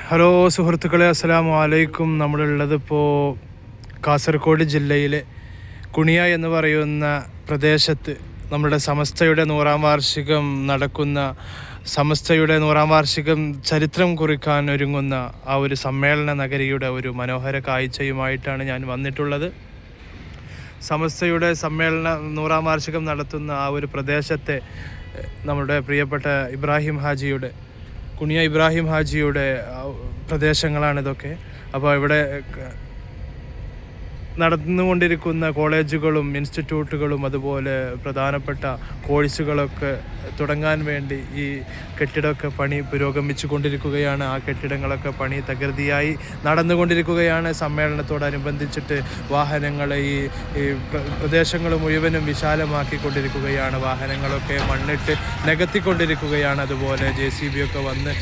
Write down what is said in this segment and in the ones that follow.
Hello സുഹൃത്തുക്കളെ, അസ്സലാമു അലൈക്കും. നമ്മളുള്ളതിപ്പോൾ കാസർഗോഡ് ജില്ലയിലെ കുണിയ എന്ന് പറയുന്ന പ്രദേശത്ത് നമ്മുടെ സമസ്തയുടെ 100-ാം വാർഷികം നടക്കുന്ന, സമസ്തയുടെ 100-ാം വാർഷികം ചരിത്രം കുറിക്കാൻ ഒരുങ്ങുന്ന ആ ഒരു സമ്മേളന നഗരിയുടെ ഒരു മനോഹര കാഴ്ചയുമായിട്ടാണ് ഞാൻ വന്നിട്ടുള്ളത്. സമസ്തയുടെ 100-ാം വാർഷികം നടത്തുന്ന ആ ഒരു പ്രദേശത്തെ നമ്മുടെ പ്രിയപ്പെട്ട ഇബ്രാഹിം ഹാജിയുടെ, കുണിയ ഇബ്രാഹിം ഹാജിയുടെ പ്രദേശങ്ങളാണിതൊക്കെ. അപ്പോൾ ഇവിടെ നടന്നുകൊണ്ടിരിക്കുന്ന കോളേജുകളും ഇൻസ്റ്റിറ്റ്യൂട്ടുകളും അതുപോലെ പ്രധാനപ്പെട്ട കോഴ്സുകളൊക്കെ തുടങ്ങാൻ വേണ്ടി ഈ കെട്ടിടമൊക്കെ പണി പുരോഗമിച്ചു കൊണ്ടിരിക്കുകയാണ്. ആ കെട്ടിടങ്ങളൊക്കെ പണി തകൃതിയായി നടന്നുകൊണ്ടിരിക്കുകയാണ്. സമ്മേളനത്തോടനുബന്ധിച്ചിട്ട് വാഹനങ്ങൾ ഈ പ്രദേശങ്ങൾ മുഴുവനും വിശാലമാക്കിക്കൊണ്ടിരിക്കുകയാണ്. വാഹനങ്ങളൊക്കെ മണ്ണിട്ട് നികത്തിക്കൊണ്ടിരിക്കുകയാണ്. അതുപോലെ JCB ഒക്കെ വന്ന്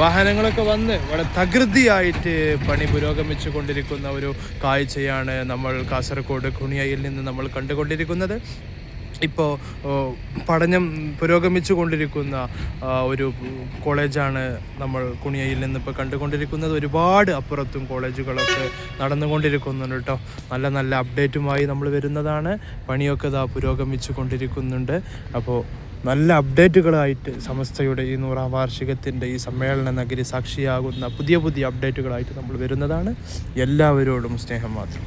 വാഹനങ്ങളൊക്കെ വന്ന് വളരെ തകൃതിയായിട്ട് പണി പുരോഗമിച്ചു കൊണ്ടിരിക്കുന്ന ഒരു കാഴ്ചയാണ് നമ്മൾ കാസർഗോഡ് കുണിയയിൽ നിന്ന് നമ്മൾ കണ്ടുകൊണ്ടിരിക്കുന്നത്. ഇപ്പോൾ പഠനം പുരോഗമിച്ചു കൊണ്ടിരിക്കുന്ന ഒരു കോളേജാണ് നമ്മൾ കുണിയയിൽ നിന്ന് ഇപ്പോൾ കണ്ടുകൊണ്ടിരിക്കുന്നത്. ഒരുപാട് അപ്പുറത്തും കോളേജുകളൊക്കെ നടന്നുകൊണ്ടിരിക്കുന്നുണ്ട് കേട്ടോ. നല്ല നല്ല അപ്ഡേറ്റുമായി നമ്മൾ വരുന്നതാണ്. പണിയൊക്കെ പുരോഗമിച്ചു കൊണ്ടിരിക്കുന്നുണ്ട്. അപ്പോൾ നല്ല അപ്ഡേറ്റുകളായിട്ട് സമസ്തയുടെ ഈ 100-ാം വാർഷികത്തിൻ്റെ ഈ സമ്മേളന നഗരി സാക്ഷിയാകുന്ന പുതിയ പുതിയ അപ്ഡേറ്റുകളായിട്ട് നമ്മൾ വരുന്നതാണ്. എല്ലാവരോടും സ്നേഹം മാത്രം.